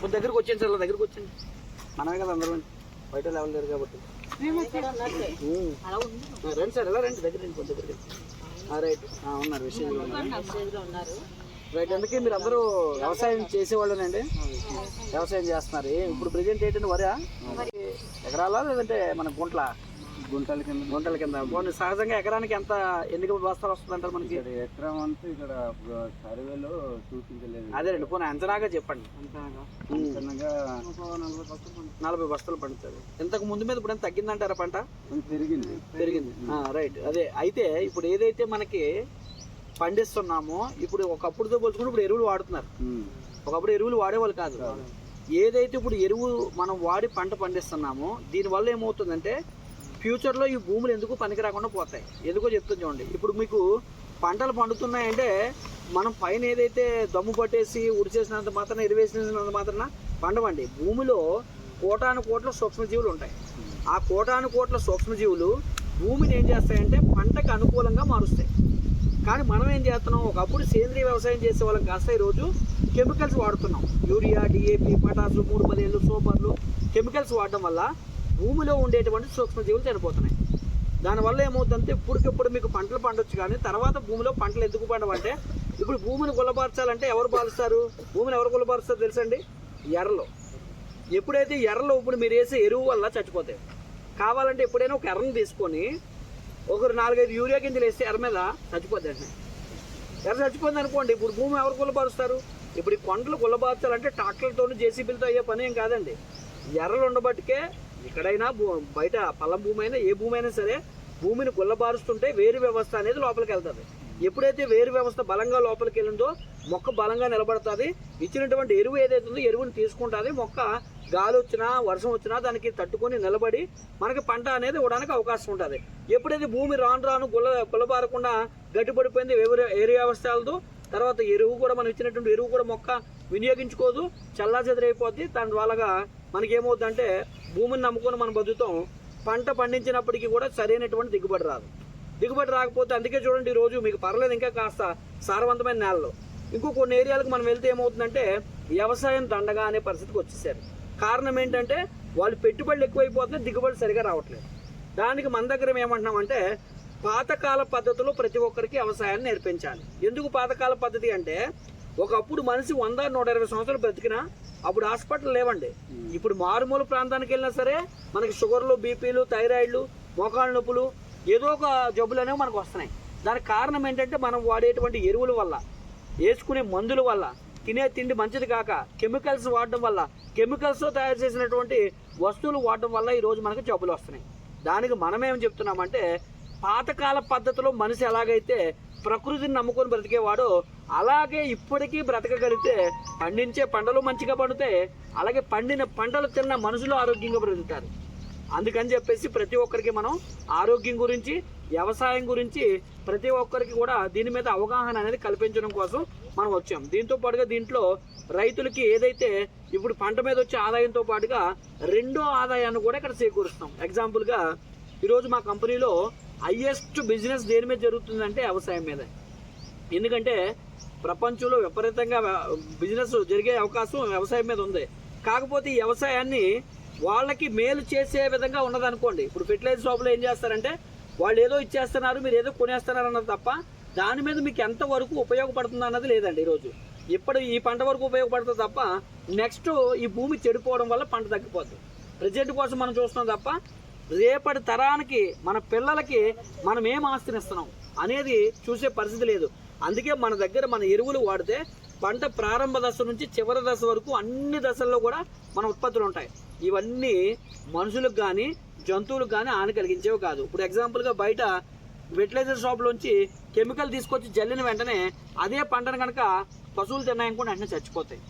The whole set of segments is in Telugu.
కొంచెం దగ్గరికి వచ్చేయండి సార్, దగ్గరికి వచ్చేయండి. మనమే కదా అందరం, బయట లెవెల్ లేరు కాబట్టి. రండి సార్, ఎలా రండి, దగ్గర రండి, కొంచెం దగ్గరికి. రైట్ ఉన్నారు, విషయంలో ఉన్నారు. రైట్, అందుకే మీరు అందరూ వ్యవసాయం చేసేవాళ్ళేనండి, వ్యవసాయం చేస్తున్నారు. ఇప్పుడు ప్రెజెంట్ ఏంటంటే వరా ఎకరాలా లేదంటే మన గుంటల కింద పోనీ సహజంగా ఎకరానికి ఎంత ఎన్ని బస్తాలు వస్తుంది అంటారు మనకి? ఎకరం అంటే ఇక్కడ సర్వేలో చూపించలేదు. అదేనండి, పోనీ అంచనాగా చెప్పండి. 40 బస్తాలు పండుతుంది. ఇంతకు ముందు మీద ఇప్పుడు ఎంత తగ్గిందంటారా పంట? పెరిగింది. రైట్, అదే. అయితే ఇప్పుడు ఏదైతే మనకి పండిస్తున్నామో ఇప్పుడు ఒకప్పుడుతో పోల్చుకుంటే ఇప్పుడు ఎరువులు వాడుతున్నారు. ఒకప్పుడు ఎరువులు వాడేవాళ్ళు కాదు. ఏదైతే ఇప్పుడు ఎరువు మనం వాడి పంట పండిస్తున్నామో దీనివల్ల ఏమవుతుందంటే ఫ్యూచర్లో ఈ భూములు ఎందుకు పనికి రాకుండా పోతాయి. ఎందుకో చెప్తుంది చూడండి. ఇప్పుడు మీకు పంటలు పండుతున్నాయంటే మనం పైన ఏదైతే దమ్ము పట్టేసి ఉడిచేసినంత మాత్రం ఎరువేసినంత మాత్రాన పండవండి. భూమిలో కోటాను కోట్ల సూక్ష్మజీవులు ఉంటాయి. ఆ కోటాను కోట్ల సూక్ష్మజీవులు భూమిని ఏం చేస్తాయంటే పంటకు అనుకూలంగా మారుస్తాయి. కానీ మనం ఏం చేస్తున్నాం, ఒకప్పుడు సేంద్రీయ వ్యవసాయం చేసే వాళ్ళం కాస్త ఈరోజు కెమికల్స్ వాడుతున్నాం. యూరియా, డిఏపి, పొటాసు, 3-10 సూపర్లు, కెమికల్స్ వాడడం వల్ల భూమిలో ఉండేటువంటి సూక్ష్మజీవులు చనిపోతున్నాయి. దానివల్ల ఏమవుతుందంటే ఇప్పటికిప్పుడు మీకు పంటలు పండొచ్చు, కానీ తర్వాత భూమిలో పంటలు ఎందుకు పండవంటే ఇప్పుడు భూమిని గుల్లబార్చాలంటే ఎవరు బారుస్తారు? భూమిని ఎవరు గుల్లబారుస్తారు తెలుసండి? ఎర్రలు. ఎప్పుడైతే ఎర్రలు ఇప్పుడు మీరు వేసే ఎరువు వల్ల చచ్చిపోతాయి. కావాలంటే ఎప్పుడైనా ఒక ఎర్రను తీసుకొని ఒకరు 4-5 యూరియా గింజలు వేస్తే ఎర్ర మీద చచ్చిపోద్ది. ఎర్ర చచ్చిపోయింది అనుకోండి, ఇప్పుడు భూమి ఎవరు గుల్లబారుస్తారు? ఇప్పుడు ఈ కొండలు గుల్లబార్చాలంటే ట్రాక్టర్లతో జేసీబీలతో అయ్యే పని ఏం కాదండి. ఎర్రలు ఉండబట్టికే ఎక్కడైనా బయట పల్లం భూమి అయినా ఏ భూమి అయినా సరే భూమిని గుల్లబారుస్తుంటే వేరు వ్యవస్థ అనేది లోపలికి వెళ్తుంది. ఎప్పుడైతే వేరు వ్యవస్థ బలంగా లోపలికి వెళ్ళిందో మొక్క బలంగా నిలబడుతుంది. ఇచ్చినటువంటి ఎరువు ఏదైతే ఉందో ఎరువుని తీసుకుంటుంది. మొక్క గాలి వచ్చినా వర్షం వచ్చినా దానికి తట్టుకొని నిలబడి మనకి పంట అనేది ఇవ్వడానికి అవకాశం ఉంటుంది. ఎప్పుడైతే భూమి రాను గుల్లబారకుండా గట్టిపడిపోయింది వేరు వ్యవస్థలతో, తర్వాత ఎరువు కూడా మనం ఇచ్చినటువంటి ఎరువు కూడా మొక్క వినియోగించుకోదు, చల్లా చెదరైపోద్ది. దాని ద్వారాగా మనకేమవుతుందంటే భూమిని నమ్ముకొని మనం బతుకుతాం. పంట పండించినప్పటికీ కూడా సరైనటువంటి దిగుబడి రాదు. దిగుబడి రాకపోతే అందుకే చూడండి ఈరోజు మీకు పర్లేదు ఇంకా కాస్త సారవంతమైన నేలలో ఇంకో కొన్ని ఏరియాలకు మనం వెళ్తే ఏమవుతుందంటే వ్యవసాయం దండగా అనే పరిస్థితికి వచ్చేసారు. కారణం ఏంటంటే వాళ్ళు పెట్టుబడులు ఎక్కువైపోతున్నాయి, దిగుబడి సరిగా రావట్లేదు. దానికి మన దగ్గర ఏమంటున్నామంటే పాతకాల పద్ధతిలో ప్రతి ఒక్కరికి వ్యవసాయాన్ని నేర్పించాలి. ఎందుకు పాతకాల పద్ధతి అంటే ఒకప్పుడు మనిషి 100-120 సంవత్సరాలు బ్రతికినా అప్పుడు హాస్పిటల్ లేవండి. ఇప్పుడు మారుమూల ప్రాంతానికి వెళ్ళినా సరే మనకి షుగర్లు, బీపీలు, థైరాయిడ్లు, మోకాళ్ళ నొప్పులు, ఏదో ఒక జబ్బులు అనేవి మనకు వస్తున్నాయి. దానికి కారణం ఏంటంటే మనం వాడేటువంటి ఎరువుల వల్ల, వేసుకునే మందుల వల్ల, తినే తిండి మంచిది కాక కెమికల్స్ వాడడం వల్ల, కెమికల్స్తో తయారు చేసినటువంటి వస్తువులు వాడడం వల్ల ఈరోజు మనకు జబ్బులు వస్తున్నాయి. దానికి మనమేం చెప్తున్నామంటే పాతకాల పద్ధతిలో మనిషి ఎలాగైతే ప్రకృతిని నమ్ముకొని బ్రతికేవాడో అలాగే ఇప్పటికీ బ్రతకగలిగితే పండించే పంటలు మంచిగా పండుతాయి, అలాగే పండిన పంటలు తిన్న మనుషులు ఆరోగ్యంగా బ్రతుకుతారు. అందుకని చెప్పేసి ప్రతి ఒక్కరికి మనం ఆరోగ్యం గురించి, వ్యవసాయం గురించి ప్రతి ఒక్కరికి కూడా దీని మీద అవగాహన అనేది కల్పించడం కోసం మనం వచ్చాం. దీంతో పాటుగా దీంట్లో రైతులకి ఏదైతే ఇప్పుడు పంట మీద వచ్చే ఆదాయంతో పాటుగా రెండో ఆదాయాన్ని కూడా ఇక్కడ చేకూరుస్తాం. ఎగ్జాంపుల్గా ఈరోజు మా కంపెనీలో హైయెస్ట్ బిజినెస్ దేని మీద జరుగుతుందంటే వ్యవసాయం మీద. ఎందుకంటే ప్రపంచంలో విపరీతంగా బిజినెస్ జరిగే అవకాశం వ్యవసాయం మీద ఉంది. కాకపోతే ఈ వ్యవసాయాన్ని వాళ్ళకి మేలు చేసే విధంగా ఉన్నదనుకోండి. ఇప్పుడు ఫెర్టిలైజర్ షాపులో ఏం చేస్తారంటే వాళ్ళు ఏదో ఇచ్చేస్తున్నారు, మీరు ఏదో కొనేస్తున్నారు అన్నది తప్ప దాని మీద మీకు ఎంతవరకు ఉపయోగపడుతుంది అన్నది లేదండి. ఈరోజు ఇప్పుడు ఈ పంట వరకు ఉపయోగపడుతుంది తప్ప నెక్స్ట్ ఈ భూమి చెడిపోవడం వల్ల పంట తగ్గిపోతుంది. ప్రజెంట్ కోసం మనం చూస్తున్నాం తప్ప రేపటి తరానికి మన పిల్లలకి మనం ఏం ఆస్తినిస్తున్నాం అనేది చూసే పరిస్థితి లేదు. అందుకే మన దగ్గర మన ఎరువులు వాడితే పంట ప్రారంభ దశ నుంచి చివరి దశ వరకు అన్ని దశల్లో కూడా మన ఉత్పత్తులు ఉంటాయి. ఇవన్నీ మనుషులకు కానీ జంతువులకు కానీ హాని కలిగించేవి కాదు. ఇప్పుడు ఎగ్జాంపుల్గా బయట ఫెర్టిలైజర్ షాప్లోంచి కెమికల్ తీసుకొచ్చి జల్లిన వెంటనే అదే పంటను కనుక పశువులు తిన్నాయనుకోండి వెంటనే చచ్చిపోతాయి.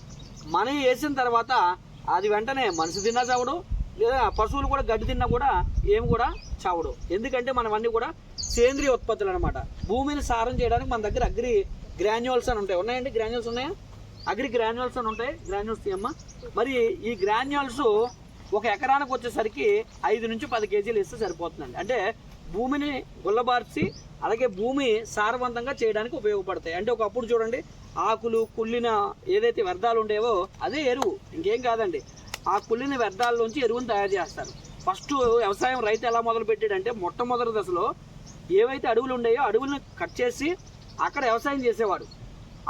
మనం వేసిన తర్వాత అది వెంటనే మనిషి తిన్నా చావడు, లేదా పశువులు కూడా గడ్డి తిన్నా కూడా ఏమి కూడా చావడు. ఎందుకంటే మనవన్నీ కూడా సేంద్రియ ఉత్పత్తులు అనమాట. భూమిని సారం చేయడానికి మన దగ్గర అగ్రి గ్రాన్యూల్స్ అని ఉంటాయి. ఉన్నాయండి? గ్రాన్యూల్స్ ఉన్నాయా? అగ్రి గ్రాన్యూల్స్ అని ఉంటాయి. గ్రాన్యూల్స్ తీయమ్మా. మరి ఈ గ్రాన్యూల్స్ ఒక ఎకరానికి వచ్చేసరికి 5 నుంచి 10 కేజీలు ఇస్తే సరిపోతుందండి. అంటే భూమిని గుల్లబార్చి అలాగే భూమి సారవంతంగా చేయడానికి ఉపయోగపడతాయి. అంటే ఒకప్పుడు చూడండి ఆకులు కుళ్ళిన ఏదైతే వ్యర్థాలు ఉండేవో అదే ఎరువు, ఇంకేం కాదండి. ఆ కుళ్ళిన వ్యర్థాల్లోంచి ఎరువుని తయారు చేస్తారు. ఫస్ట్ వ్యవసాయం రైతు ఎలా మొదలు పెట్టాడంటే మొట్టమొదటి దశలో ఏవైతే అడవులు ఉండేవో అడవులను కట్ చేసి అక్కడ వ్యవసాయం చేసేవాడు.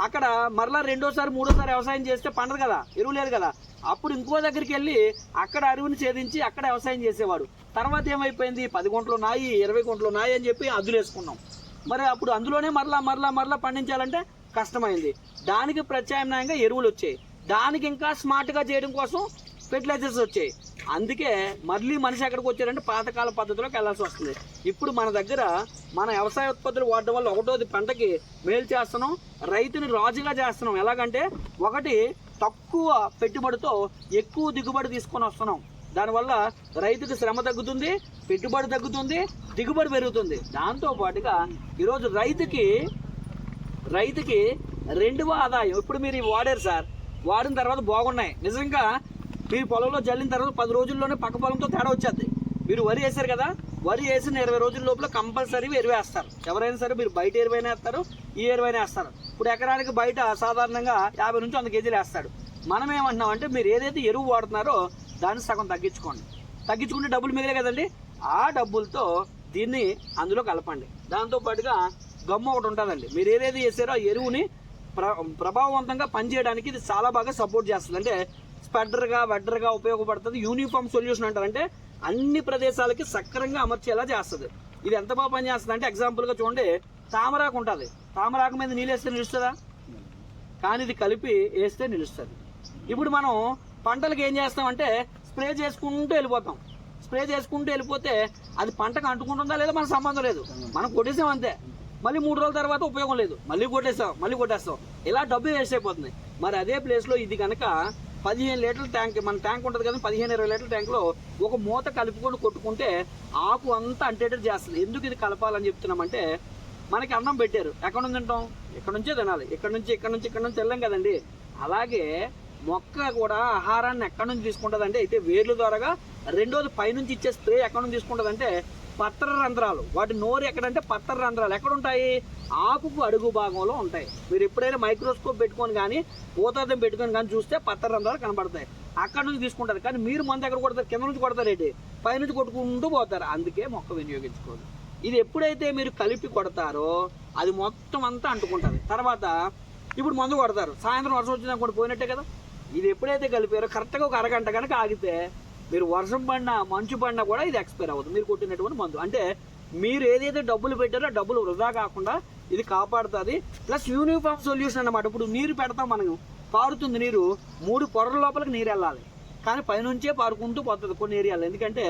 అక్కడ మరలా రెండోసారి మూడోసారి వ్యవసాయం చేస్తే పండదు కదా, ఎరువు లేదు కదా. అప్పుడు ఇంకో దగ్గరికి వెళ్ళి అక్కడ అడవిని ఛేదించి అక్కడ వ్యవసాయం చేసేవాడు. తర్వాత ఏమైపోయింది, 10 గుంటలు ఉన్నాయి 20 గుంటలు ఉన్నాయి అని చెప్పి అద్దులు వేసుకున్నాం. మరి అప్పుడు అందులోనే మరలా పండించాలంటే కష్టమైంది. దానికి ప్రత్యామ్నాయంగా ఎరువులు వచ్చాయి. దానికి ఇంకా స్మార్ట్గా చేయడం కోసం ఫెర్టిలైజర్స్ వచ్చాయి. అందుకే మళ్ళీ మనిషి ఎక్కడికి వచ్చారంటే పాతకాల పద్ధతిలోకి వెళ్ళాల్సి వస్తుంది. ఇప్పుడు మన దగ్గర మన వ్యవసాయ ఉత్పత్తులు వాడడం వల్ల ఒకటోది పంటకి మేలు చేస్తున్నాం, రైతుని రాజుగా చేస్తున్నాం. ఎలాగంటే ఒకటి తక్కువ పెట్టుబడితో ఎక్కువ దిగుబడి తీసుకొని వస్తున్నాం. దానివల్ల రైతుకి శ్రమ తగ్గుతుంది, పెట్టుబడి తగ్గుతుంది, దిగుబడి పెరుగుతుంది. దాంతోపాటుగా ఈరోజు రైతుకి రెండవ ఆదాయం. ఇప్పుడు మీరు ఇవి వాడారు సార్, వాడిన తర్వాత బాగున్నాయి నిజంగా. మీరు పొలంలో జల్లిన తర్వాత 10 రోజుల్లోనే పక్క పొలంతో తేడా వచ్చేది. మీరు వరి వేశారు కదా, వరి వేసిన 20 రోజుల లోపల కంపల్సరీగా ఎరువు వేస్తారు. ఎవరైనా సరే మీరు బయట ఎరువైనా వేస్తారు, ఈ ఎరువైనా వేస్తారు. ఇప్పుడు ఎకరానికి బయట సాధారణంగా 50 నుంచి 100 కేజీలు వేస్తాడు. మనం ఏమంటున్నాం అంటే మీరు ఏదైతే ఎరువు వాడుతున్నారో దాన్ని సగం తగ్గించుకుంటే డబ్బులు మిగిలే కదండి. ఆ డబ్బులతో దీన్ని అందులో కలపండి. దాంతోపాటుగా గమ్ము ఒకటి ఉంటుందండి. మీరు ఏదైతే చేసారో ఆ ఎరువుని ప్రభావవంతంగా పనిచేయడానికి ఇది చాలా బాగా సపోర్ట్ చేస్తుంది. అంటే వెడ్డర్గా ఉపయోగపడుతుంది. యూనిఫామ్ సొల్యూషన్ అంటారు, అంటే అన్ని ప్రదేశాలకి సక్రంగా అమర్చేలా చేస్తుంది. ఇది ఎంత బాగా పనిచేస్తుంది అంటే ఎగ్జాంపుల్గా చూడండి, తామరాకు ఉంటుంది. తామరాకు మీద నీళ్ళు వేస్తే నిలుస్తుందా? కానీ ఇది కలిపి వేస్తే నిలుస్తుంది. ఇప్పుడు మనం పంటలకు ఏం చేస్తామంటే స్ప్రే చేసుకుంటూ వెళ్ళిపోతే అది పంటకు అంటుకుంటుందా లేదా మనకు సంబంధం లేదు. మనం కొట్టేసాం అంతే. మళ్ళీ 3 రోజుల తర్వాత ఉపయోగం లేదు, మళ్ళీ కొట్టేస్తాం. ఇలా డబ్బు వేస్ట్ అయిపోతుంది. మరి అదే ప్లేస్లో ఇది కనుక 15 లీటర్ల ట్యాంక్, మన ట్యాంక్ ఉంటుంది కదా, 15-20 లీటర్ల ట్యాంక్లో ఒక మూత కలుపుకొని కొట్టుకుంటే ఆకు అంతా అంటేటట్టు చేస్తుంది. ఎందుకు ఇది కలపాలని చెప్తున్నామంటే మనకి అన్నం పెట్టారు, ఎక్కడ నుంచి తింటాం? ఇక్కడ నుంచే తినాలి. ఇక్కడ నుంచి తినలేం కదండి. అలాగే మొక్క కూడా ఆహారాన్ని ఎక్కడి నుంచి తీసుకుంటుంది అంటే అయితే వేర్ల ద్వారాగా. రెండోది పైనుంచి ఇచ్చే స్ప్రే ఎక్కడి నుంచి తీసుకుంటుంది అంటే పత్ర రంధ్రాలు. వాటి నోరు ఎక్కడంటే పత్ర రంధ్రాలు ఎక్కడ ఉంటాయి? ఆకుకు అడుగు భాగంలో ఉంటాయి. మీరు ఎప్పుడైనా మైక్రోస్కోప్ పెట్టుకొని కానీ ఊతార్థం పెట్టుకొని కానీ చూస్తే పత్ర రంధ్రాలు కనబడతాయి. అక్కడ నుంచి తీసుకుంటారు. కానీ మీరు మంది ఎక్కడ కొడతారు? కింద నుంచి కొడతారేంటి? పైనుంచి కొట్టుకుంటూ పోతారు. అందుకే మొక్క వినియోగించుకోదు. ఇది ఎప్పుడైతే మీరు కలిపి కొడతారో అది మొత్తం అంతా అంటుకుంటుంది. తర్వాత ఇప్పుడు మందు కొడతారు, సాయంత్రం వర్షం వచ్చిందనుకోండి పోయినట్టే కదా. ఇది ఎప్పుడైతే కలిపారో కరెక్ట్గా ఒక అరగంట కనుక ఆగితే మీరు వర్షం పడినా మంచు పడినా కూడా ఇది ఎక్స్పైర్ అవుతుంది, మీరు కొట్టినటువంటి మందు. అంటే మీరు ఏదైతే డబ్బులు పెట్టారో ఆ డబ్బులు వృధా కాకుండా ఇది కాపాడుతుంది. ప్లస్ యూనిఫామ్ సొల్యూషన్ అన్నమాట. ఇప్పుడు నీరు పెడతాం, మనం పారుతుంది నీరు, 3 పొరల లోపలికి నీరు వెళ్ళాలి. కానీ పైనుంచే పారుకుంటూ పోతుంది కొన్ని ఏరియాలో. ఎందుకంటే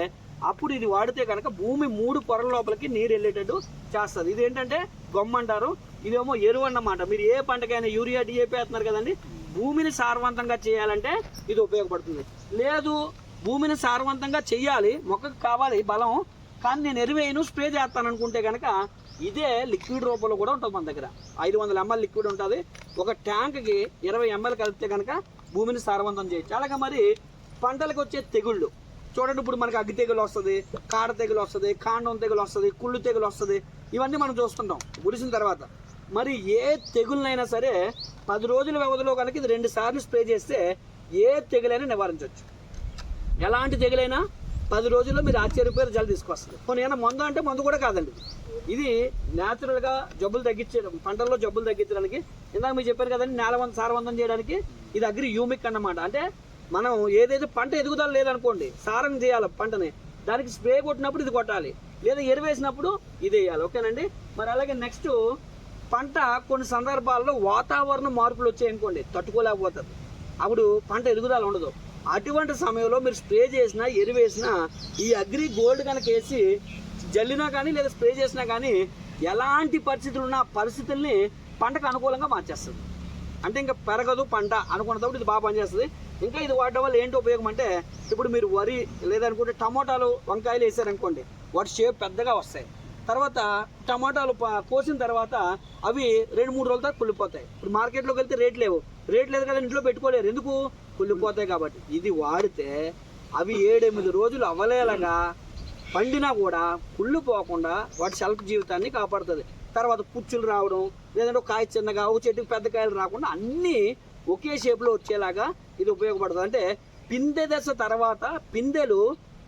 అప్పుడు ఇది వాడితే కనుక భూమి 3 పొరల లోపలికి నీరు వెళ్ళేటట్టు చేస్తుంది. ఇదేంటంటే గొమ్మ అంటారు, ఇదేమో ఎరువు అన్నమాట. మీరు ఏ పంటకైనా యూరియా డిఏపి వేస్తున్నారు కదండి, భూమిని సారవంతంగా చేయాలంటే ఇది ఉపయోగపడుతుంది. లేదు భూమిని సారవంతంగా చెయ్యాలి, మొక్కకు కావాలి బలం, కానీ నేను ఎరువేను స్ప్రే చేస్తాను అనుకుంటే కనుక ఇదే లిక్విడ్ రూపంలో కూడా ఉంటుంది మన దగ్గర. 500 ml లిక్విడ్ ఉంటుంది. ఒక ట్యాంక్కి 20 ml కలిపితే కనుక భూమిని సారవంతం చేయొచ్చు. అలాగే మరి పంటలకు వచ్చే తెగుళ్ళు చూడండి. ఇప్పుడు మనకి అగ్గి తెగులు వస్తుంది, కాడ తెగులు వస్తుంది, కాండం తెగులు వస్తుంది, కుళ్ళు తెగులు వస్తుంది. ఇవన్నీ మనం చూస్తుంటాం గుడిసిన తర్వాత. మరి ఏ తెగులనైనా సరే 10 రోజుల వ్యవధిలో కనుక ఇది 2 సార్లు స్ప్రే చేస్తే ఏ తెగులైనా నివారించవచ్చు. ఎలాంటి తెగులైనా 10 రోజుల్లో మీరు ఆశ్చర్యపోయే రిజల్ట్ తీసుకొస్తుంది. కొన్ని ఏమైనా మందు అంటే మందు కూడా కాదండి. ఇది న్యాచురల్గా జబ్బులు తగ్గించడం, పంటల్లో జబ్బులు తగ్గించడానికి. ఇందాక మీరు చెప్పారు కదండి, నేల సారవంతం చేయడానికి ఇది అగ్రి హ్యూమిక్ అన్నమాట. అంటే మనం ఏదైతే పంట ఎదుగుదల లేదనుకోండి, సారం చేయాలి పంటని, దానికి స్ప్రే కొట్టినప్పుడు ఇది కొట్టాలి, లేదా ఎరువేసినప్పుడు ఇది వేయాలి. ఓకేనండి. మరి అలాగే నెక్స్ట్ పంట కొన్ని సందర్భాల్లో వాతావరణ మార్పులు వచ్చాయనుకోండి, తట్టుకోలేకపోతుంది. అప్పుడు పంట ఎదుగుదల ఉండదు. అటువంటి సమయంలో మీరు స్ప్రే చేసినా ఎరువేసినా ఈ అగ్రి గోల్డ్ కనుక వేసి జల్లినా కానీ లేదా స్ప్రే చేసినా కానీ ఎలాంటి పరిస్థితులు ఉన్న పరిస్థితుల్ని పంటకు అనుకూలంగా మార్చేస్తుంది. అంటే ఇంకా పెరగదు పంట అనుకున్నప్పుడు ఇది బాగా పనిచేస్తుంది. ఇంకా ఇది వాడడం వల్ల ఏంటి ఉపయోగం అంటే, ఇప్పుడు మీరు వరి లేదనుకుంటే టమోటాలు వంకాయలు వేసారనుకోండి, వాటి షేప్ పెద్దగా వస్తాయి. తర్వాత టమాటాలు కోసిన తర్వాత అవి 2-3 రోజుల తర్వాత కుళ్ళిపోతాయి. ఇప్పుడు మార్కెట్లోకి వెళ్తే రేట్ లేదు కదా, ఇంట్లో పెట్టుకోలేరు, ఎందుకు? కుళ్ళిపోతాయి కాబట్టి. ఇది వాడితే అవి 7-8 రోజులు అవలేలగా పండినా కూడా కుళ్ళిపోకుండా వాటి షెల్ఫ్ జీవితాన్ని కాపాడుతుంది. తర్వాత పుచ్చులు రావడం, లేదంటే ఒక కాయ చిన్నగా ఒక చెట్టుకి పెద్ద కాయలు రాకుండా అన్నీ ఒకే షేప్లో వచ్చేలాగా ఇది ఉపయోగపడుతుంది. అంటే పిందె దశ తర్వాత పిందెలు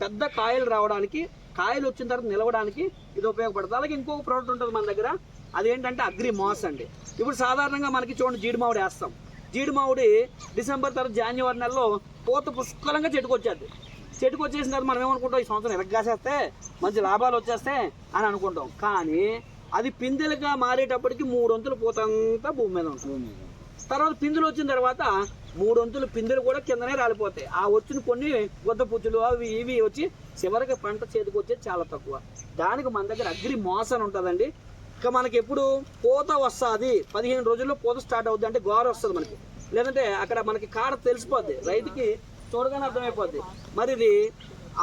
పెద్ద కాయలు రావడానికి, కాయలు వచ్చిన తర్వాత నిలవడానికి ఇది ఉపయోగపడుతుంది. అలాగే ఇంకొక ప్రోడక్ట్ ఉంటుంది మన దగ్గర, అదేంటంటే అగ్రి మాస్ అండి. ఇప్పుడు సాధారణంగా మనకి చూడండి జీడి మామిడి వేస్తాం. జీడి మామిడి డిసెంబర్ తర్వాత జనవరి నెలలో పూత పుష్కలంగా చెట్టుకు వచ్చేది. చెట్టుకు వచ్చేసిన తర్వాత మనం ఏమనుకుంటాం, ఈ సంవత్సరం ఎరగాసేస్తే మంచి లాభాలు వచ్చేస్తే అని అనుకుంటాం. కానీ అది పిందెలుగా మారేటప్పటికి 3 వంతుల పూత అంతా భూమి మీద ఉంటుంది. తర్వాత పిందులు వచ్చిన తర్వాత 3 వంతుల పిందులు కూడా కిందనే రాలిపోతాయి. ఆ వచ్చిన కొన్ని గొద్ద పుచ్చులు అవి ఇవి వచ్చి చివరికి పంట చేతికి వచ్చేది చాలా తక్కువ. దానికి మన దగ్గర అగ్రి మాస్ అని ఉంటుందండి. ఇక మనకి ఎప్పుడు పూత వస్తుంది, 15 రోజుల్లో పూత స్టార్ట్ అవుద్ది, అంటే గోర వస్తుంది మనకి. లేదంటే అక్కడ మనకి కాడ తెలిసిపోద్ది, రైతుకి చూడగానే అర్థమైపోద్ది. మరి ఇది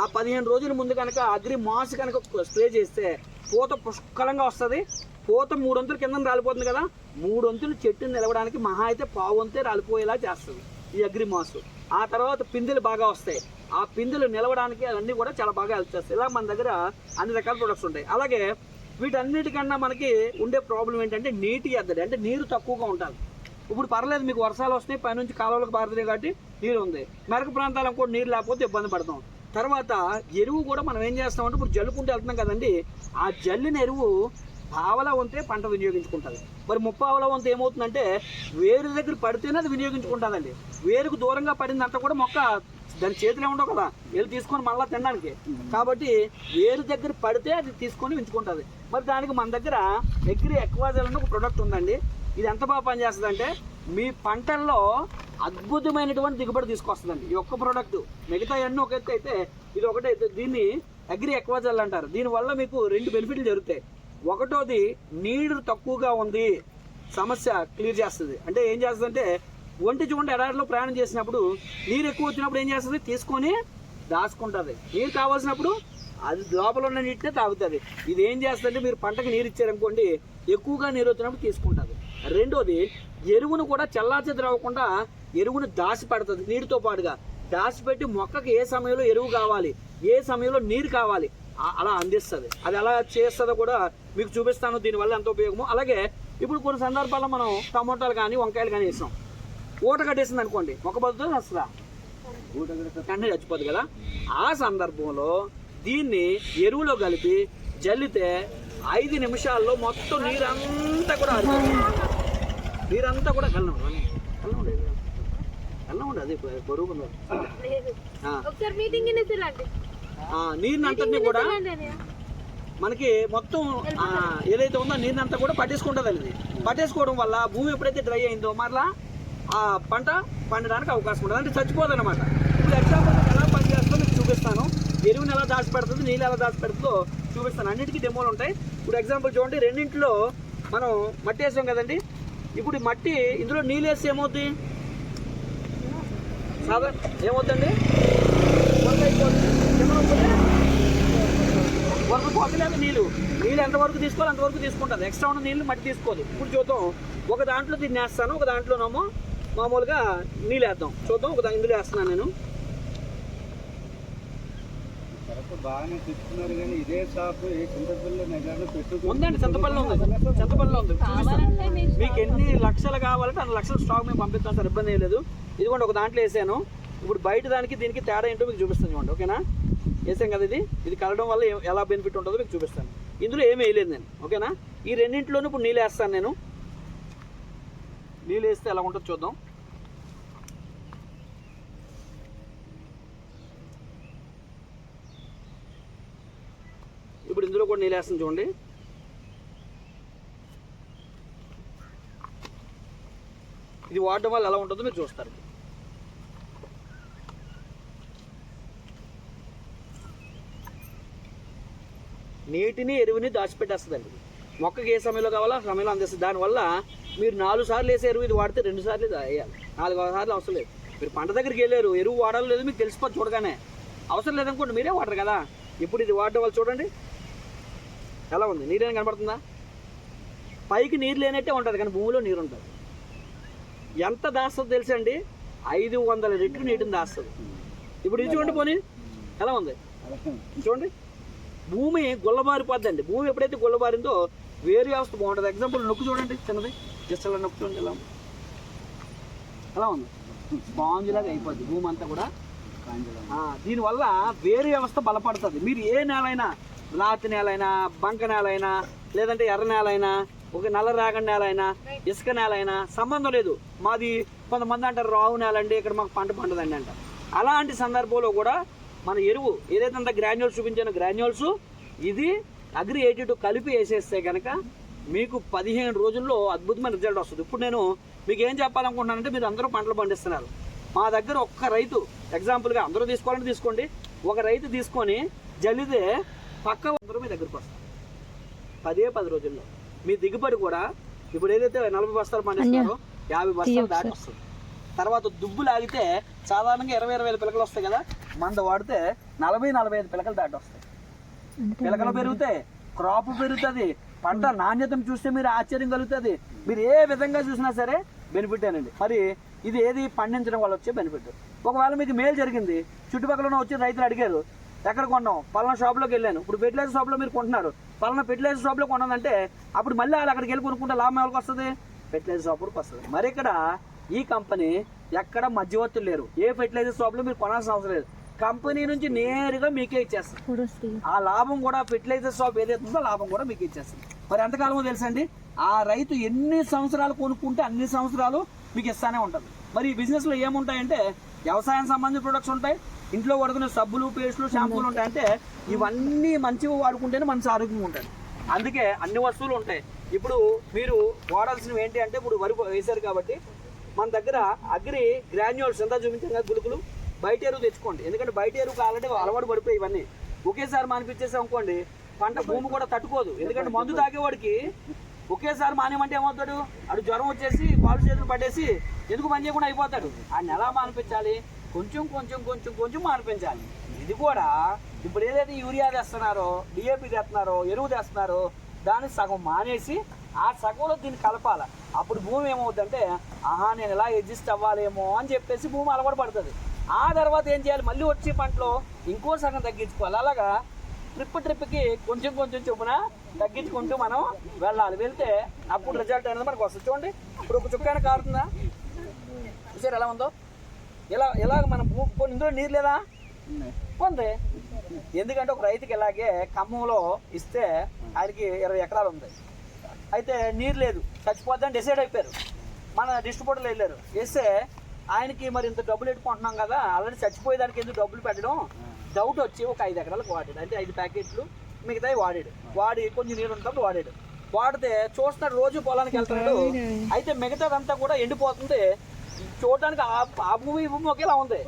ఆ 15 రోజుల ముందు కనుక అగ్రి మాస్ కనుక స్ప్రే చేస్తే పూత పుష్కలంగా వస్తుంది. పూత 3 వంతులు కింద రాలిపోతుంది కదా, 3 వంతులు చెట్టు నిలవడానికి మహా అయితే 1/4 వంతే రాలిపోయేలా చేస్తుంది ఈ అగ్రి మాస్. ఆ తర్వాత పిందెలు బాగా వస్తాయి, ఆ పిందెలు నిలవడానికి అన్నీ కూడా చాలా బాగా హెల్ప్ చేస్తాయి. ఇలా మన దగ్గర అన్ని రకాల ప్రొడక్ట్స్ ఉంటాయి. అలాగే వీటన్నిటికన్నా మనకి ఉండే ప్రాబ్లం ఏంటంటే నీటి ఎద్దడి, అంటే నీరు తక్కువగా ఉంటుంది. ఇప్పుడు పర్లేదు, మీకు వర్షాలు వస్తాయి, పైనుంచి కాలువలకు పారుతాయి కాబట్టి నీరు ఉంది. మెరక ప్రాంతాలకు కూడా నీరు లేకపోతే ఇబ్బంది పడతాం. తర్వాత ఎరువు కూడా మనం ఏం చేస్తామంటే ఇప్పుడు జల్లుకుంటూ వెళ్తున్నాం కదండి, ఆ జల్లిన ఎరువు పావలా వంతే పంట వినియోగించుకుంటుంది. మరి 30 వంతు ఏమవుతుందంటే వేరు దగ్గర పడితేనే అది వినియోగించుకుంటుందండి. వేరుకు దూరంగా పడిందంతా కూడా మొక్క దాని చేతిలో ఉండవు కదా, వెళ్ళి తీసుకొని మళ్ళీ తినడానికి. కాబట్టి వేరు దగ్గర పడితే అది తీసుకొని ఉంచుకుంటుంది. మరి దానికి మన దగ్గర అగ్రి ఎక్వాజల్ అని ఒక ప్రొడక్ట్ ఉందండి. ఇది ఎంత బాగా పనిచేస్తుంది అంటే మీ పంటల్లో అద్భుతమైనటువంటి దిగుబడి తీసుకొస్తుందండి ఈ ఒక్క ప్రోడక్ట్. మిగతా అన్నీ ఒక ఎత్తు అయితే ఇది ఒకటే. దీన్ని అగ్రి ఎక్వాజల్ అంటారు. దీనివల్ల మీకు 2 బెనిఫిట్లు జరుగుతాయి. ఒకటోది, నీరు తక్కువగా ఉంది సమస్య క్లియర్ చేస్తుంది. అంటే ఏం చేస్తుందంటే ఒంటి చూడండి ఎడారిలో ప్రయాణం చేసినప్పుడు నీరు ఎక్కువ వచ్చినప్పుడు ఏం చేస్తుంది, తీసుకొని దాచుకుంటుంది. నీరు కావాల్సినప్పుడు అది లోపల ఉన్న నీటినే తాగుతుంది. ఇది ఏం చేస్తుందంటే మీరు పంటకి నీరు ఇచ్చారనుకోండి, ఎక్కువగా నీరు వచ్చినప్పుడు తీసుకుంటుంది. రెండోది, ఎరువును కూడా చల్లాచెదరవ్వకుండా ఎరువును దాచి పెడుతుంది. నీటితో పాటుగా దాచిపెట్టి మొక్కకి ఏ సమయంలో ఎరువు కావాలి, ఏ సమయంలో నీరు కావాలి అలా అందిస్తుంది. అది ఎలా చేస్తుందో కూడా మీకు చూపిస్తాను, దీనివల్ల ఎంత ఉపయోగమో. అలాగే ఇప్పుడు కొన్ని సందర్భాల్లో మనం టమోటాలు కానీ వంకాయలు కానీ వేసాం, ఊట కట్టేసింది అనుకోండి, మొక్క బతుకుతుంది వస్తుందా, వెంటనే చచ్చిపోద్ది కదా. ఆ సందర్భంలో దీన్ని ఎరువులో కలిపి జల్లితే 5 నిమిషాల్లో మొత్తం నీరంతా కూడా నీరంతా కూడా కళ్ళం ఉండదు, అది బరువు నీరునంతటిని కూడా మనకి మొత్తం ఏదైతే ఉందో నీరునంతా కూడా పట్టేసుకుంటుంది. అది పట్టేసుకోవడం వల్ల భూమి ఎప్పుడైతే డ్రై అయిందో మరలా ఆ పంట పండడానికి అవకాశం ఉంటుంది, అంటే చచ్చిపోదు అనమాట. ఇప్పుడు ఎగ్జాంపుల్ ఎలా పనిచేస్తుందో మీకు చూపిస్తాను. ఎరువుని ఎలా దాచిపెడుతుంది, నీళ్ళు ఎలా దాచిపెడుతుందో చూపిస్తాను. అన్నిటికీ డెమోలు ఉంటాయి. ఇప్పుడు ఎగ్జాంపుల్ చూడండి, రెండింటిలో మనం మట్టి వేసాం కదండి. ఇప్పుడు ఈ మట్టి ఇందులో నీళ్ళు వేస్తే ఏమవుతుంది, సాధారణ ఏమవుతుందండి, వరకు పోతలేదు. నీళ్ళు ఎంతవరకు తీసుకోవాలి అంతవరకు తీసుకుంటుంది, ఎక్స్ట్రా ఉన్న నీళ్ళు మట్టి తీసుకోదు. ఇప్పుడు చూద్దాం, ఒక దాంట్లో దీన్ని వేస్తాను, ఒక దాంట్లోనేమో మామూలుగా నీళ్ళు వేద్దాం. చూద్దాం, ఒక ఇందులో వేస్తున్నాను నేను. ఉందండి, చింతపల్లిలో ఉంది, చింతపల్లిలో ఉంది. మీకు ఎన్ని లక్షలు కావాలంటే 2 లక్షల స్టాక్ మేము పంపిస్తాం సార్, ఇబ్బంది ఏం లేదు. ఇదిగోండి, ఒక దాంట్లో వేసాను. ఇప్పుడు బయట దానికి దీనికి తేడా ఏంటో మీకు చూపిస్తాను చూడండి, ఓకేనా. వేసాం కదా, ఇది కలవడం వల్ల ఎలా బెనిఫిట్ ఉంటుందో మీకు చూపిస్తాను. ఇందులో ఏమీ వేయలేదు నేను, ఓకేనా. ఈ రెండింటిలోనూ ఇప్పుడు నీళ్ళు వేస్తాను నేను. నీళ్ళు వేస్తే ఎలా ఉంటుందో చూద్దాం. ఇప్పుడు ఇందులో కూడా నీళ్ళు వేస్తాను చూడండి. ఇది వాడడం వల్ల ఎలా ఉంటుందో మీరు చూస్తారు. నీటిని ఎరువుని దాచిపెట్టేస్తుందండి. మొక్కకి ఏ సమయంలో కావాలో ఆ సమయంలో అందిస్తుంది. దానివల్ల మీరు 4 సార్లు వేసే ఎరువు ఇది వాడితే 2 సార్లు వేయాలి, 4 సార్లు అవసరం లేదు. మీరు పంట దగ్గరికి వెళ్ళారు, ఎరువు వాడాలో లేదు మీకు తెలిసిపోతుంది చూడగానే. అవసరం లేదనుకోండి, మీరే వాడరు కదా. ఇప్పుడు ఇది వాడడం వల్ల చూడండి ఎలా ఉంది, నీరేం కనబడుతుందా. పైకి నీరు లేనట్టే ఉంటుంది కానీ భూమిలో నీరు ఉంటుంది. ఎంత దాస్తుంది తెలుసండి, 500 రెట్లు నీటిని దాస్తుంది. ఇప్పుడు ఇది చూడండి, పోనీ ఎలా ఉంది చూడండి. భూమి గుల్లబారిపోద్దండి. భూమి ఎప్పుడైతే గుల్లబారిందో వేరు వ్యవస్థ బాగుంటుంది. ఎగ్జాంపుల్ నొక్కు చూడండి, చిన్నది జస్ట్ అలా నొక్కు చూడండి, ఎలా ఉంది, స్పాంజ్ లాగా అయిపోద్ది భూమి అంతా కూడా. దీనివల్ల వేరు వ్యవస్థ బలపడుతుంది. మీరు ఏ నేలైనా, రాతి నేలైనా, బంక నేలైనా, లేదంటే ఎర్ర నేలైనా, ఒక నల్ల రేగడి నేల అయినా, ఇసుక నేల అయినా సంబంధం లేదు. మాది కొంతమంది అంటారు రావు నేల అండి, ఇక్కడ మాకు పంట పండదండి అంటారు. అలాంటి సందర్భంలో కూడా మన ఎరువు ఏదైతే అంత గ్రాన్యూల్స్ చూపించానో గ్రాన్యూల్స్, ఇది అగ్రి 82 కలిపి వేసేస్తే కనుక మీకు 15 రోజుల్లో అద్భుతమైన రిజల్ట్ వస్తుంది. ఇప్పుడు నేను మీకు ఏం చెప్పాలనుకుంటున్నానంటే, మీరు అందరూ పంటలు పండిస్తున్నారు. మా దగ్గర ఒక్క రైతు, ఎగ్జాంపుల్గా అందరూ తీసుకోవాలంటే తీసుకోండి, ఒక రైతు తీసుకొని జల్లితే పక్క అందరూ మీ దగ్గరకు వస్తారు 10 రోజుల్లో. మీ దిగుబడి కూడా ఇప్పుడు ఏదైతే 40 బస్తాలు పండిస్తున్నారో 50 బస్తాలు దాటి వస్తుంది. తర్వాత దుబ్బు లాగితే సాధారణంగా 20-25 పిలకలు వస్తాయి కదా, మంద వాడితే 40-45 పిలకలు దాటి వస్తాయి. పిలకలు పెరుగుతాయి, క్రాప్ పెరుగుతుంది, పంట నాణ్యతను చూస్తే మీరు ఆశ్చర్యం కలుగుతుంది. మీరు ఏ విధంగా చూసినా సరే బెనిఫిట్ అనండి. మరి ఇది ఏది పండించడం వల్ల వచ్చే బెనిఫిట్. ఒకవేళ మీకు మేలు జరిగింది, చుట్టుపక్కల వచ్చి రైతులు అడిగారు ఎక్కడ కొన్నాం, పలానా షాప్లోకి వెళ్ళాను, ఇప్పుడు ఫెర్టిలైజర్ షాప్లో మీరు కొంటున్నారు, పలానా ఫెర్టిలైజర్ షాప్లో కొన్నదంటే అప్పుడు మళ్ళీ వాళ్ళు అక్కడికి వెళ్ళి కొనుక్కుంటే లాభం ఎవరికి వస్తుంది, ఫెర్టిలైజర్ షాప్కి వస్తుంది. మరి ఇక్కడ ఈ కంపెనీ ఎక్కడ మధ్యవర్తులు లేరు. ఏ ఫెర్టిలైజర్ షాప్లో మీరు కొనాల్సిన అవసరం లేదు, కంపెనీ నుంచి నేరుగా మీకే ఇచ్చేస్తుంది. ఆ లాభం కూడా ఫెర్టిలైజర్ షాప్ ఏదైతే ఉందో లాభం కూడా మీకు ఇచ్చేస్తుంది. మరి ఎంతకాలమో తెలుసండి, ఆ రైతు ఎన్ని సంవత్సరాలు కొనుక్కుంటే అన్ని సంవత్సరాలు మీకు ఇస్తానే ఉంటుంది. మరి ఈ బిజినెస్లో ఏముంటాయంటే వ్యవసాయం సంబంధించిన ప్రొడక్ట్స్ ఉంటాయి, ఇంట్లో వాడుకునే సబ్బులు, పేస్టులు, షాంపూలు ఉంటాయంటే ఇవన్నీ మంచిగా వాడుకుంటేనే మంచి ఆరోగ్యంగా ఉంటుంది. అందుకే అన్ని వస్తువులు ఉంటాయి. ఇప్పుడు మీరు వాడాల్సినవి ఏంటి అంటే, ఇప్పుడు వరి వేశారు కాబట్టి మన దగ్గర అగ్రి గ్రాన్యూల్స్ ఎంత చూపించాం కదా, గుళుకులు, బయట ఎరువు తెచ్చుకోండి. ఎందుకంటే బయట ఎరువుకి ఆల్రెడీ అలవాటు పడిపోయి ఇవన్నీ ఒకేసారి మానిపించేసాం అనుకోండి, పంట భూమి కూడా తట్టుకోదు. ఎందుకంటే మందు తాగేవాడికి ఒకేసారి మానేమంటే ఏమవుతాడు, అటు జ్వరం వచ్చేసి కాలు చేతులు పట్టేసి ఎందుకు పని చేయకుండా అయిపోతాడు. ఆయన ఎలా మానిపించాలి, కొంచెం కొంచెం కొంచెం కొంచెం మానిపించాలి. ఇది కూడా ఇప్పుడు ఏదైతే యూరియా తెస్తున్నారో, డిఏపి తెస్తున్నారో, ఎరువు తెస్తున్నారో దాన్ని సగం మానేసి ఆ సగంలో దీన్ని కలపాలి. అప్పుడు భూమి ఏమవుతుందంటే ఆహా నేను ఎలా అడ్జస్ట్ అవ్వాలేమో అని చెప్పేసి భూమి అలవాటు పడుతుంది. ఆ తర్వాత ఏం చేయాలి, మళ్ళీ వచ్చే పంటలో ఇంకో సగం తగ్గించుకోవాలి. అలాగా ట్రిప్కి కొంచెం కొంచెం చొప్పున తగ్గించుకుంటూ మనం వెళ్ళాలి. వెళ్తే అప్పుడు రిజల్ట్ అనేది మనకు వస్తుంది. చూడండి, ఇప్పుడు ఒక చుక్కైనా కారుతుందా, చూసారు ఎలా ఉందో, ఎలాగ మనం ఇందులో నీరు లేదా ఉంది. ఎందుకంటే ఒక రైతుకి ఇలాగే ఖమ్మంలో ఇస్తే ఆయనకి 20 ఎకరాలు ఉంది, అయితే నీరు లేదు, చచ్చిపోద్దని డిసైడ్ అయిపోయారు. మన డిస్ట్రిబ్యూటర్లు వెళ్ళారు, వేస్తే ఆయనకి మరి ఇంత డబ్బులు పెట్టుకుంటున్నాం కదా, ఆల్రెడీ చచ్చిపోయేదానికి ఎందుకు డబ్బులు పెట్టడం డౌట్ వచ్చి ఒక 5 ఎకరాలకు వాడాడు. అంటే 5 ప్యాకెట్లు మిగతాయి వాడి కొంచెం నీరు ఉంటుంది వాడితే చూస్తున్నాడు, రోజు పొలానికి వెళ్తున్నాడు, అయితే మిగతాదంతా కూడా ఎండిపోతుంది. చూడడానికి ఆ భూమి ఈ భూమి ఒకేలా ఉంది,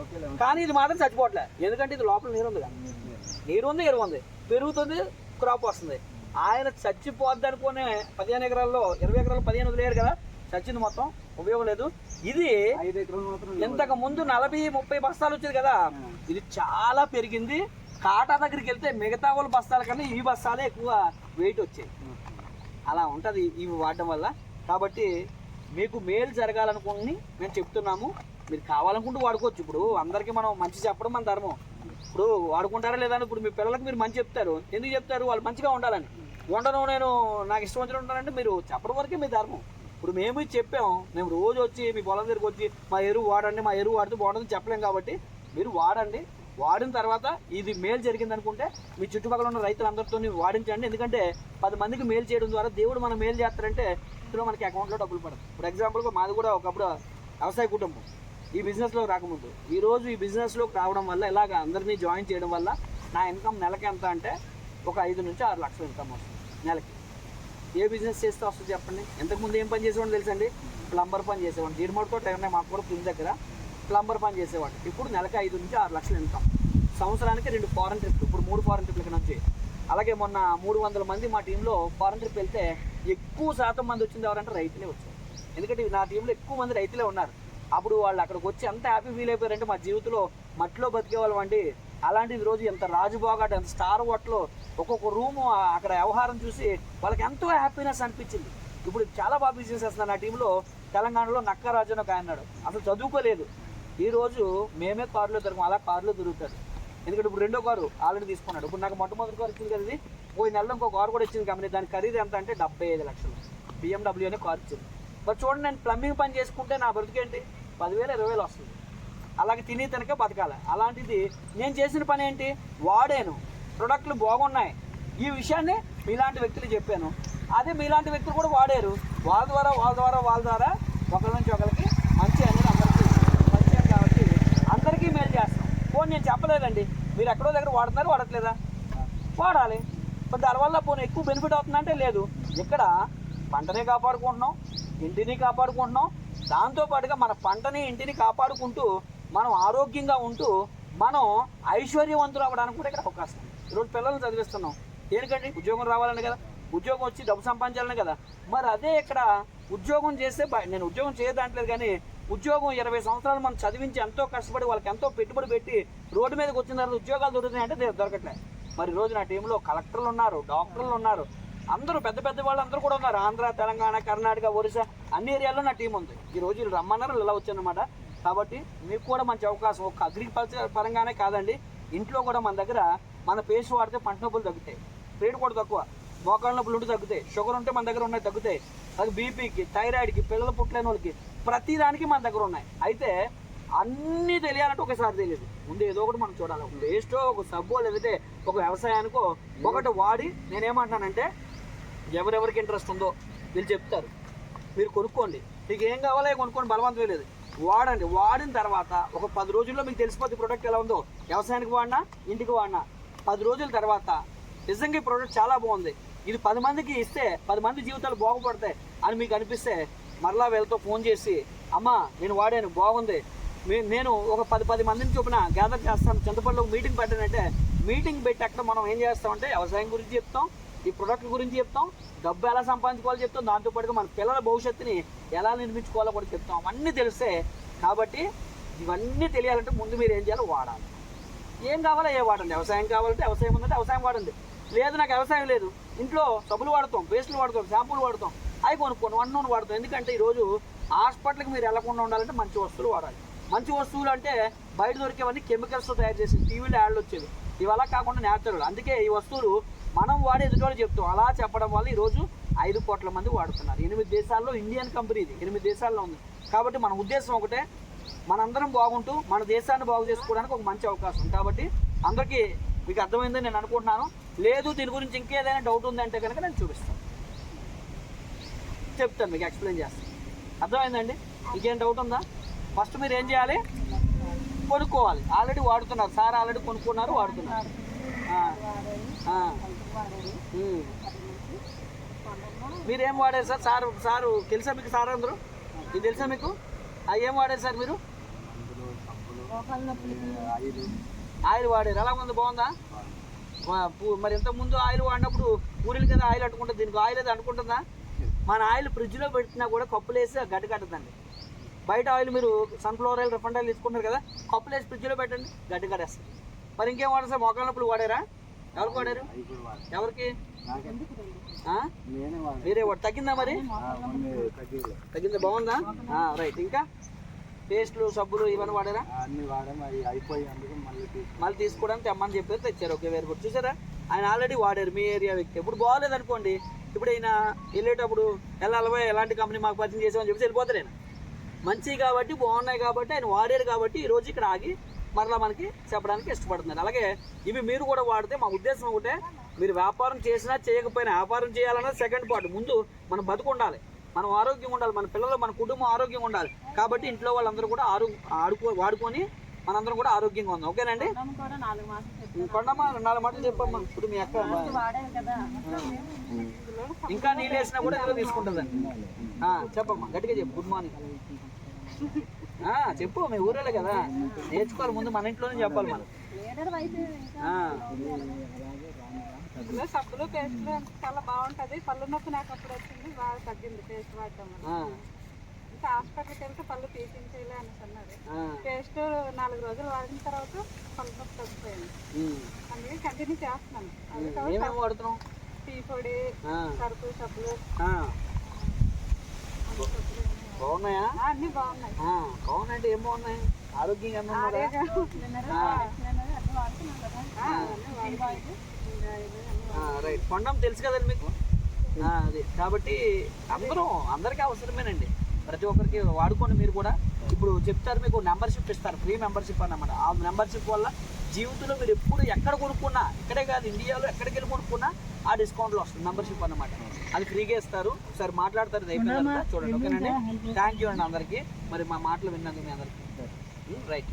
కానీ ఇది మాత్రం చచ్చిపోవట్లే. ఎందుకంటే ఇది లోపల నీరు ఉంది కదా, నీరు ఉంది, ఎరువు ఉంది, పెరుగుతుంది, క్రాప్ వస్తుంది. ఆయన చచ్చిపోద్ది అనుకునే 15 ఎకరాల్లో 20 ఎకరాలు 15 వదిలేరు కదా, చచ్చింది మొత్తం, ఉపయోగం లేదు. ఇది ఇంతకు ముందు 40-30 బస్తాలు వచ్చేది కదా, ఇది చాలా పెరిగింది. కాటా దగ్గరికి వెళ్తే మిగతా వాళ్ళ బస్తాల కన్నా ఈ బస్తాలే ఎక్కువ వెయిట్ వచ్చాయి. అలా ఉంటుంది ఇవి వాడడం వల్ల. కాబట్టి మీకు మేలు జరగాలనుకుని మేము చెప్తున్నాము, మీరు కావాలనుకుంటూ వాడుకోవచ్చు. ఇప్పుడు అందరికీ మనం మంచి చెప్పడం మన ధర్మం. ఇప్పుడు వాడుకుంటారా లేదా, ఇప్పుడు మీ పిల్లలకు మీరు మంచి చెప్తారు, ఎందుకు చెప్తారు, వాళ్ళు మంచిగా ఉండాలని. ఉండను నేను నాకు ఇష్టం వచ్చిన ఉంటానంటే మీరు చెప్పడం వరకే మీ ధర్మం. ఇప్పుడు మేము చెప్పాము, మేము రోజు వచ్చి మీ పొలం దగ్గరికి వచ్చి మా ఎరువు వాడండి, మా ఎరువు వాడితే బాగుంటుందని చెప్పలేం. కాబట్టి మీరు వాడండి, వాడిన తర్వాత ఇది మేలు జరిగింది అనుకుంటే మీ చుట్టుపక్కల ఉన్న రైతులందరితో వాడించండి. ఎందుకంటే 10 మందికి మేలు చేయడం ద్వారా దేవుడు మనం మేలు చేస్తారంటే ఇందులో మనకి అకౌంట్లో డబ్బులు పడదు. ఫర్ ఎగ్జాంపుల్గా మాది కూడా ఒకప్పుడు వ్యవసాయ కుటుంబం, ఈ బిజినెస్లో రాకముందు. ఈరోజు ఈ బిజినెస్లోకి రావడం వల్ల ఇలాగ అందరినీ జాయిన్ చేయడం వల్ల నా ఇన్కమ్ నెలకి ఎంత అంటే ఒక 5 నుంచి 6 లక్షల ఇన్కమ్ వస్తుంది నెలకి. ఏ బిజినెస్ చేస్తే వస్తుంది చెప్పండి. ఇంతకుముందు ఏం పని చేసేవాడిని తెలుసండి, ప్లంబర్ పని చేసేవాడిని. జీడిమడితో టైం మాకు కూడా పులి దగ్గర ప్లంబర్ పని చేసేవాడు. ఇప్పుడు నెలకి 5 నుంచి 6 లక్షలు ఇన్కమ్. సంవత్సరానికి 2 ఫారెన్ ట్రిప్లు, ఇప్పుడు 3 ఫారెన్ ట్రిప్లకి నుంచి. అలాగే మొన్న 300 మంది మా టీంలో ఫారెన్ ట్రిప్ వెళ్తే ఎక్కువ శాతం మంది వచ్చింది ఎవరంటే రైతులే వచ్చారు. ఎందుకంటే నా టీంలో ఎక్కువ మంది రైతులే ఉన్నారు. అప్పుడు వాళ్ళు అక్కడికి వచ్చి ఎంత హ్యాపీ ఫీల్ అయిపోయారంటే మా జీవితంలో మట్టిలో బతికేవాళ్ళం అండి. అలాంటిది రోజు ఎంత రాజుబాగాట, ఎంత స్టార్ హోటల్లో ఒక్కొక్క రూము, అక్కడ వ్యవహారం చూసి వాళ్ళకి ఎంతో హ్యాపీనెస్ అనిపించింది. ఇప్పుడు చాలా బాగా బిజినెస్ చేస్తున్నారు. నా టీంలో తెలంగాణలో నక్కరాజు అని ఒక ఆయన ఉన్నాడు, అసలు చదువుకోలేదు. ఈరోజు మేమే కారులో తిరగం, అలా కారులో తిరుగుతాడు. ఎందుకంటే ఇప్పుడు రెండో కారు ఆల్రెడీ తీసుకున్నాడు. ఇప్పుడు నాకు మొట్టమొదటి కారు వచ్చింది కదా, ఇది పోయిన నెలలో ఇంకో కారు కూడా వచ్చింది కంపెనీ. దాని ఖరీదు ఎంత అంటే 75 లక్షలు. BMW అనే కారు ఇచ్చింది. మరి చూడండి, నేను ప్లంబింగ్ పని చేసుకుంటే నా బతుకేంటి 10,000 20,000 వస్తుంది. అలాగే తిని తనకే బతకాలి. అలాంటిది నేను చేసిన పని ఏంటి, వాడాను, ప్రొడక్ట్లు బాగున్నాయి. ఈ విషయాన్ని మీలాంటి వ్యక్తులు చెప్పాను. అదే మీలాంటి వ్యక్తులు కూడా వాడారు. వాళ్ళ ద్వారా ఒకరి నుంచి ఒకరికి మంచి అనేది అందరికీ మంచి కాబట్టి అందరికీ మేలు చేస్తాం. పోనీ నేను చెప్పలేదండి, మీరు ఎక్కడో దగ్గర వాడుతున్నారు, వాడట్లేదా? వాడాలి. మరి దానివల్ల పోనీ ఎక్కువ బెనిఫిట్ అవుతుందంటే లేదు. ఇక్కడ పంటని కాపాడుకుంటున్నాం, ఇంటిని కాపాడుకుంటున్నాం. దాంతోపాటుగా మన పంటని ఇంటిని కాపాడుకుంటూ మనం ఆరోగ్యంగా ఉంటూ మనం ఐశ్వర్యవంతులు అవ్వడానికి కూడా ఇక్కడ అవకాశం ఉంది. ఈరోజు పిల్లల్ని చదివిస్తున్నాం దేనికండి? ఉద్యోగం రావాలని కదా, ఉద్యోగం వచ్చి డబ్బు సంపాదించాలని కదా. మరి అదే ఇక్కడ ఉద్యోగం చేస్తే నేను ఉద్యోగం చేయదంటలేదు, కానీ ఉద్యోగం 20 సంవత్సరాలు మనం చదివించి ఎంతో కష్టపడి వాళ్ళకి ఎంతో పెట్టుబడి పెట్టి రోడ్డు మీదకి వచ్చిన తర్వాత ఉద్యోగాలు దొరుకుతున్నాయంటే దొరకట్లేదు. మరి ఈరోజు నా టీంలో కలెక్టర్లు ఉన్నారు, డాక్టర్లు ఉన్నారు, అందరూ పెద్ద వాళ్ళు అందరూ కూడా ఉన్నారు. ఆంధ్ర, తెలంగాణ, కర్ణాటక, ఒరిస్సా అన్ని ఏరియాల్లో నా టీం ఉంది. ఈ రోజు వీళ్ళు రమ్మన్నారు, ఇలా వచ్చానమాట. కాబట్టి మీకు కూడా మంచి అవకాశం. ఒక అగ్రికల్చర్ పరంగానే కాదండి, ఇంట్లో కూడా మన దగ్గర మన పేస్ట్ వాడితే పంట నొప్పులు తగ్గుతాయి, రేటు కూడా తక్కువ, మోకాళ్ళ నొప్పులు ఉంటే తగ్గుతాయి, షుగర్ ఉంటే మన దగ్గర ఉన్నాయి తగ్గుతాయి, అది బీపీకి, థైరాయిడ్కి, పిల్లలు పుట్టలేని వాళ్ళకి ప్రతి దానికి మన దగ్గర ఉన్నాయి. అయితే అన్నీ తెలియాలంటే ఒకసారి తెలియదు, ముందు ఏదో ఒకటి మనం చూడాలి. ఒక వేస్టో, ఒక సబ్బో, లేదంటే ఒక వ్యవసాయానికో ఒకటి వాడి నేనేమంటానంటే ఎవరెవరికి ఇంట్రెస్ట్ ఉందో వీళ్ళు చెప్తారు, మీరు కొనుక్కోండి. మీకు ఏం కావాలో కొనుక్కోండి, బలవంతం లేదు. వాడండి. వాడిన తర్వాత ఒక 10 రోజుల్లో మీకు తెలిసిపోతుంది ప్రోడక్ట్ ఎలా ఉందో. వ్యవసాయానికి వాడినా, ఇంటికి వాడినా 10 రోజుల తర్వాత నిజంగా ఈ ప్రోడక్ట్ చాలా బాగుంది, ఇది 10 మందికి ఇస్తే 10 మంది జీవితాలు బాగుపడతాయి అని మీకు అనిపిస్తే మరలా వీళ్ళతో ఫోన్ చేసి, అమ్మా నేను వాడాను బాగుంది, నేను ఒక 10 మందిని చొప్పున గ్యాదర్ చేస్తాను, చింతపల్లిలో మీటింగ్ పెట్టానంటే మీటింగ్ పెట్టి అక్కడ మనం ఏం చేస్తామంటే వ్యవసాయం గురించి చెప్తాం, ఈ ప్రొడక్ట్ గురించి చెప్తాం, డబ్బు ఎలా సంపాదించుకోవాలో చెప్తాం, దాంతోపాటుగా మన పిల్లల భవిష్యత్తుని ఎలా నిర్మించుకోవాలో కూడా చెప్తాం. అవన్నీ తెలిస్తే కాబట్టి ఇవన్నీ తెలియాలంటే ముందు మీరు ఏం చేయాలో వాడాలి. ఏం కావాలో ఏ వాడండి. వ్యవసాయం కావాలంటే వ్యవసాయం ఉందంటే వ్యవసాయం వాడండి. లేదు నాకు వ్యవసాయం లేదు, ఇంట్లో సబ్బులు వాడతాం, పేస్టులు వాడతాం, షాంపూలు వాడతాం, అవి కొనుక్కోండి, నూనె వాడతాం. ఎందుకంటే ఈరోజు హాస్పిటల్కి మీరు వెళ్లకుండా ఉండాలంటే మంచి వస్తువులు వాడాలి. మంచి వస్తువులు అంటే బయట దొరికేవన్నీ కెమికల్స్తో తయారు చేసి టీవీలో యాడ్లు వచ్చేది, ఇవి అలా కాకుండా న్యాచురల్. అందుకే ఈ వస్తువులు మనం వాడే ఎదుటి చెప్తాం. అలా చెప్పడం వల్ల ఈరోజు 5 కోట్ల మంది వాడుతున్నారు. 8 దేశాల్లో, ఇండియన్ కంపెనీ ఇది 8 దేశాల్లో ఉంది. కాబట్టి మన ఉద్దేశం ఒకటే, మనందరం బాగుంటూ మన దేశాన్ని బాగు చేసుకోవడానికి ఒక మంచి అవకాశం. కాబట్టి అందరికీ మీకు అర్థమైందని నేను అనుకుంటున్నాను. లేదు దీని గురించి ఇంకేదైనా డౌట్ ఉందంటే కనుక నేను చూపిస్తాను, చెప్తాను, మీకు ఎక్స్ప్లెయిన్ చేస్తాను. అర్థమైందండి? ఇంకేం డౌట్ ఉందా? ఫస్ట్ మీరు ఏం చేయాలి, కొనుక్కోవాలి. ఆల్రెడీ వాడుతున్నారు, సార్ ఆల్రెడీ కొనుక్కున్నారు, వాడుతున్నారు. మీరేం వాడారు సార్? సారు తెలుసా మీకు? సార్ అందరూ ఇది తెలుసా మీకు? ఏం వాడారు సార్ మీరు? ఆయిల్ వాడారు. ఎలా ఉంది, బాగుందా? మరి ఇంతకుముందు ఆయిల్ వాడినప్పుడు పూరీలు కదా ఆయిల్ అంటుకుంటుంది, దీనికి ఆయిల్ అది అంటుకుంటుందా? మన ఆయిల్ ఫ్రిడ్జ్లో పెట్టినా కూడా కప్పులు వేసి గడ్డ కట్టదండి. బయట ఆయిల్ మీరు సన్ఫ్లవర్ ఆయిల్, రిఫైండ్ ఆయిల్ తీసుకుంటారు కదా, కప్పులు వేసి ఫ్రిడ్జ్లో పెట్టండి, గడ్డ కట్టేస్తుంది. మరి ఇంకేం వాడారు సార్? మోకాళ్ళ నొప్పులు వాడారా? ఎవరికి వాడారు? ఎవరికి? మీరే వాడు. తగ్గిందా మరి? తగ్గిందా? బాగుందా? రైట్. ఇంకా పేస్ట్లు, సబ్బులు ఇవన్నీ వాడారా? మళ్ళీ తీసుకోవడానికి తెమ్మని చెప్పారు, తెచ్చారు. ఓకే, వేరు గుడ్. చూసారా, ఆయన ఆల్రెడీ వాడారు మీ ఏరియా వ్యక్తి. ఇప్పుడు బాగాలేదు అనుకోండి, ఇప్పుడు ఆయన వెళ్ళేటప్పుడు వెళ్ళాలి ఎలాంటి కంపెనీ మాకు పరిచయం చేసామని చెప్పి వెళ్ళిపోతారు. ఆయన మంచివి కాబట్టి, బాగున్నాయి కాబట్టి, ఆయన వాడారు కాబట్టి ఈరోజు ఇక్కడ ఆగి మరలా మనకి చెప్పడానికి ఇష్టపడుతున్నారు. అలాగే ఇవి మీరు కూడా వాడితే మా ఉద్దేశం ఒకటే, మీరు వ్యాపారం చేసినా చేయకపోయినా వ్యాపారం చేయాలన్నా సెకండ్ పార్ట్. ముందు మనం బతుకుండాలి, మనం ఆరోగ్యంగా ఉండాలి, మన పిల్లలు, మన కుటుంబం ఆరోగ్యంగా ఉండాలి. కాబట్టి ఇంట్లో వాళ్ళందరూ కూడా వాడుకొని మనందరం కూడా ఆరోగ్యంగా ఉందాం. ఓకేనండి? కొండమ్మా 4 మాటలు చెప్పమ్మా. ఇప్పుడు మీ అక్క ఇంకా నీళ్ళు వేసినా కూడా ఇందులో తీసుకుంటుందండి. చెప్పమ్మా, గట్టిగా చెప్పు. గుడ్ మార్నింగ్ చెప్పు. మీ ఊరేలే కదా, నేర్చుకోవాలి. ముందు మన ఇంట్లోనే చెప్పాలి మనం. సబ్బులు, పేస్ట్లు చాలా బాగుంటది. పళ్ళు నొప్పి నాకు అప్పుడు వచ్చింది, బాగా తగ్గింది పేస్ట్ వాడటం వల్ల. ఇంకా హాస్పిటల్కి వెళ్తే పళ్ళు తీసించేలే అని అన్నారు. పేస్ట్ 4 రోజులు వాడిన తర్వాత పళ్ళు నొప్పి తగ్గిపోయింది. అందుకే కంటిన్యూ చేస్తున్నాను. టీ పొడి, సరుకు, సబ్బులు బాగున్నాయా? అన్ని బాగున్నాయి. బాగున్నాయంటే ఏం బాగున్నాయి? ఆరోగ్యంగా రైట్. కొండం తెలుసు కదండి మీకు. అది కాబట్టి అందరికీ అవసరమేనండి, ప్రతి ఒక్కరికి వాడుకోండి. మీరు కూడా ఇప్పుడు చెప్తారు, మీకు మెంబర్షిప్ ఇస్తారు, ఫ్రీ మెంబర్షిప్ అన్నమాట. ఆ మెంబర్షిప్ వల్ల జీవితంలో మీరు ఎప్పుడు ఎక్కడ కొనుక్కున్నా, ఇక్కడే కాదు ఇండియాలో ఎక్కడికి వెళ్ళి కొనుక్కున్నా ఆ డిస్కౌంట్లో వస్తుంది మెంబర్షిప్ అన్నమాట. అది ఫ్రీగా ఇస్తారు. ఒకసారి మాట్లాడతారు, ఇది అయిపోయిన తర్వాత చూడండి. ఓకేనండి, థ్యాంక్ యూ అండి అందరికీ. మరి మా మాటలు విన్నందుకు మీ అందరికీ రైట్.